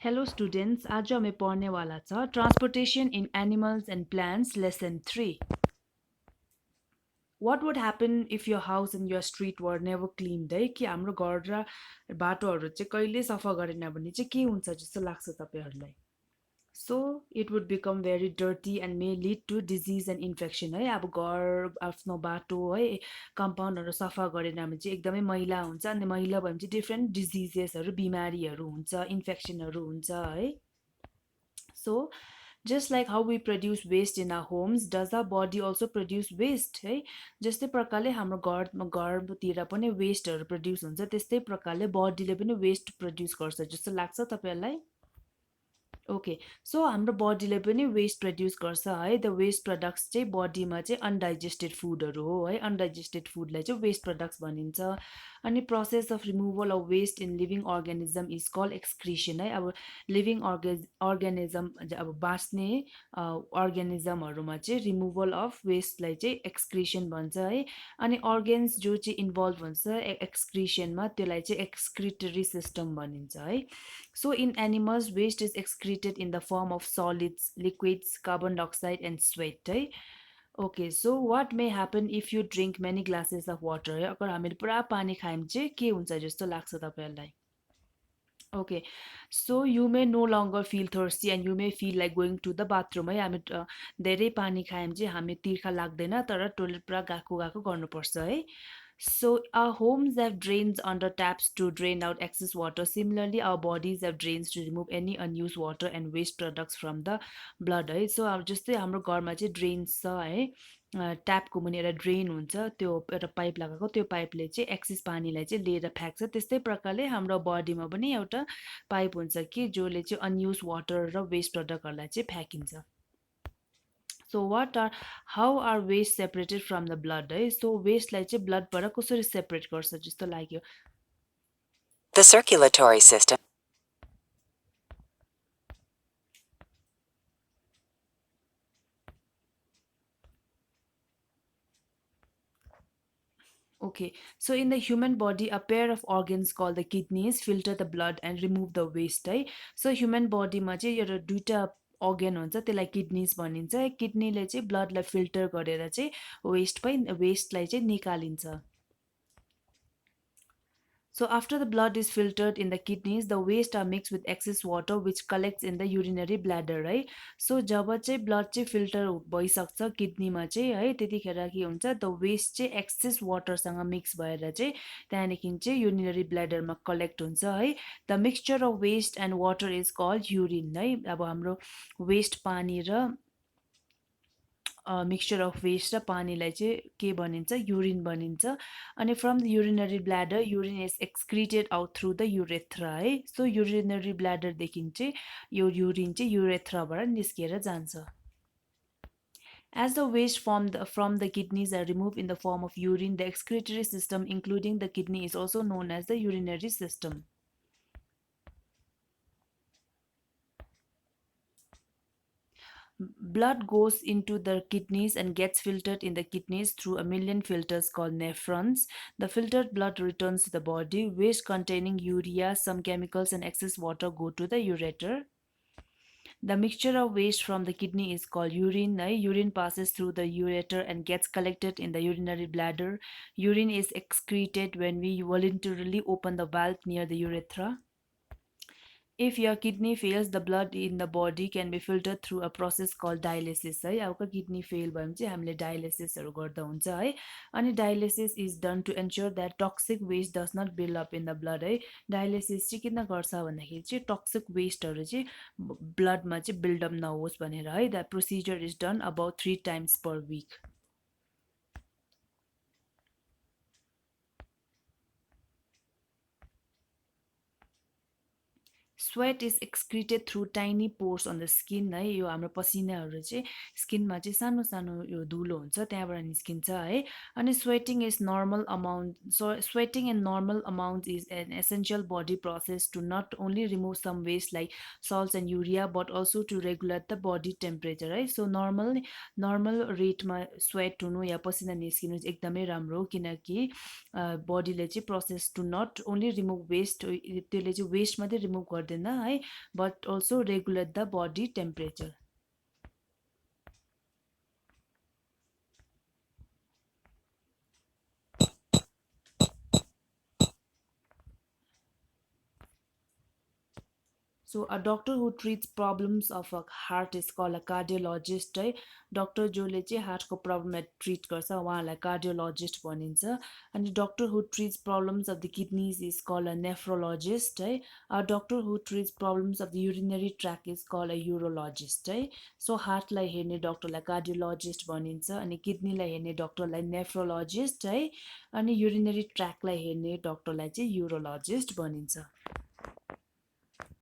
Hello students, आज हमें पढ़ने वाला छ Transportation in Animals and Plants Lesson 3. What would happen if your house and your street were never cleaned? है कि हाम्रो घर र बाटोहरू चाहिँ कहिले सफा गरेन भने चाहिँ के हुन्छ जस्तो लाग्छ तपाईहरुलाई? So it would become very dirty and may lead to disease and infection है अब घर आफ्नो बाटो है कम्पाउन्डहरू सफा गरेन भने चाहिँ एकदमै मैला हुन्छ अनि मैला भएपछि डिफ्रेन्ट डिजिजेसहरू बिमारीहरू हुन्छ इन्फेक्सनहरू हुन्छ है So just like how we produce waste in our homes, does our body also produce waste? है जस्तै प्रकारले हाम्रो घरतिर पनि वेस्टहरू प्रड्युस हुन्छ त्यस्तै प्रकारले बडीले पनि वेस्ट प्रड्युस गर्छ जस्तो लाग्छ तपाईहरुलाई ओके सो हाम्रो बडीले पनि वेस्ट प्रड्युस गर्छ है द वेस्ट प्रडक्ट्स चाहिँ बडीमा चाहिँ अनडाइजेस्टेड फुडहरू हो है अनडाइजेस्टेड फुडलाई चाहिँ वेस्ट प्रडक्ट्स भनिन्छ अनि process of removal of waste in living organism is call excretion है अब लिभिङ अर्गानिजम अब बाँच्ने अर्गानिजमहरूमा चाहिँ रिमुभल अफ वेस्टलाई चाहिँ एक्सक्रिसन भन्छ है अनि अर्गेन्स जो चाहिँ इन्भल्भ हुन्छ एक्सक्रिसनमा त्यसलाई चाहिँ एक्सक्रिटरी सिस्टम भनिन्छ है So in animals, waste is excreted in the form of solids, liquids, carbon dioxide and sweat. है Okay, so what may happen if you drink many glasses of water? है अगर हामीले पुरा पानी खायौँ चाहिँ के हुन्छ जस्तो लाग्छ तपाईहरुलाई? Okay, so you may no longer feel thirsty and you may feel like going to the bathroom है हामी धेरै पानी खायौँ चाहिँ हामी तिर्खा लाग्दैन तर टोयलेट पुरा गएको गर्नुपर्छ है So our homes have drains under taps to drain out excess water. Similarly, our bodies have drains to remove any unused water and waste products from the blood. है सो अब जस्तै हाम्रो घरमा चाहिँ ड्रेन्स छ है ट्यापको मुनि एउटा ड्रेन हुन्छ त्यो एउटा पाइप लगाएको त्यो पाइपले चाहिँ एक्सेस पानीलाई चाहिँ लिएर फ्याँक्छ त्यस्तै प्रकारले हाम्रो बडीमा पनि एउटा पाइप हुन्छ कि जसले चाहिँ अनयुज वाटर र वेस्ट प्रडक्टहरूलाई चाहिँ फ्याँकिन्छ So how are waste separated from the blood है so waste लाई चाहिँ blood बाट कसरी separate गर्छ जस्तो लाग्यो The circulatory system. Okay, so in the human body, a pair of organs called the kidneys filter the blood and remove the waste है so human body मा चाहिँ एउटा दुईटा organ हुन्छ त्यसलाई kidneys भनिन्छ किडनीले चाहिँ ब्लडलाई फिल्टर गरेर चाहिँ वेस्टलाई चाहिँ निकालिन्छ So after the blood is filtered in the kidneys, the waste are mixed with excess water which collects in the urinary bladder, right? So जब चाहिँ blood चाहिँ filter भइसक्छ किडनीमा चाहिँ है त्यतिखेर के हुन्छ the waste चाहिँ excess water सँग mix भएर चाहिँ त्यहाँदेखि चाहिँ urinary bladder मा collect हुन्छ है the mixture of waste and water is called urine है अब हाम्रो waste पानी र मिक्सचर अफ वेस्ट र पानीलाई चाहिँ के भनिन्छ युरिन भनिन्छ अनि from the urinary bladder urine is excreted out through the urethra है सो युरिनरी ब्ल्याडरदेखि चाहिँ यो युरिन चाहिँ युरेथ्राबाट निस्किएर जान्छ As the waste from the kidneys are removed in the form of urine, the excretory system, including the kidney, is also known as the urinary system. Blood goes into the kidneys and gets filtered in the kidneys through a million filters called nephrons. The filtered blood returns to the body. Waste containing urea, some chemicals, and excess water go to the ureter. The mixture of waste from the kidney is called urine. Urine passes through the ureter and gets collected in the urinary bladder. Urine is excreted when we voluntarily open the valve near the urethra. If your kidney fails, the blood in the body can be filtered through a process called dialysis है अब kidney fail भयो भने चाहिँ हामीले डायलिसिसहरू गर्दा हुन्छ है अनि dialysis is done to ensure that toxic waste does not build up in the blood है डायलिसिस चाहिँ किन गर्छ भन्दाखेरि चाहिँ टक्सिक वेस्टहरू चाहिँ ब्लडमा चाहिँ बिल्डअप नहोस् भनेर है the procedure is done about 3 times per week Sweat is excreted through tiny pores on the skin है यो हाम्रो पसिनाहरू चाहिँ स्किनमा चाहिँ सानो सानो यो धुलो हुन्छ त्यहाँबाट निस्किन्छ है अनि sweating is normal amount sweating in normal amount is an essential body process to not only remove some waste like salts and urea but also to regulate the body temperature है सो नर्मल रेटमा sweat हुनु या पसिना निस्किनु चाहिँ एकदमै राम्रो हो किनकि बडीले चाहिँ process to not only remove waste त्यसले चाहिँ वेस्ट मात्रै रिमुभ गर्दैन गर्दैन है, but also regulate the body temperature. So a doctor who treats problems of a heart is called a cardiologist है। डक्टर जसले चाहिँ हार्टको प्रब्लमलाई ट्रिट गर्छ उहाँलाई कार्डियोलोजिस्ट भनिन्छ। अनि doctor who treats problems of the kidneys is called a nephrologist है। A doctor who treats problems of the urinary tract is called a urologist है। So हार्टलाई हेर्ने डक्टरलाई कार्डियोलोजिस्ट भनिन्छ, अनि किडनीलाई हेर्ने डक्टरलाई नेफ्रोलोजिस्ट है, अनि युरिनरी ट्र्याकलाई हेर्ने डक्टरलाई चाहिँ युरोलोजिस्ट भनिन्छ।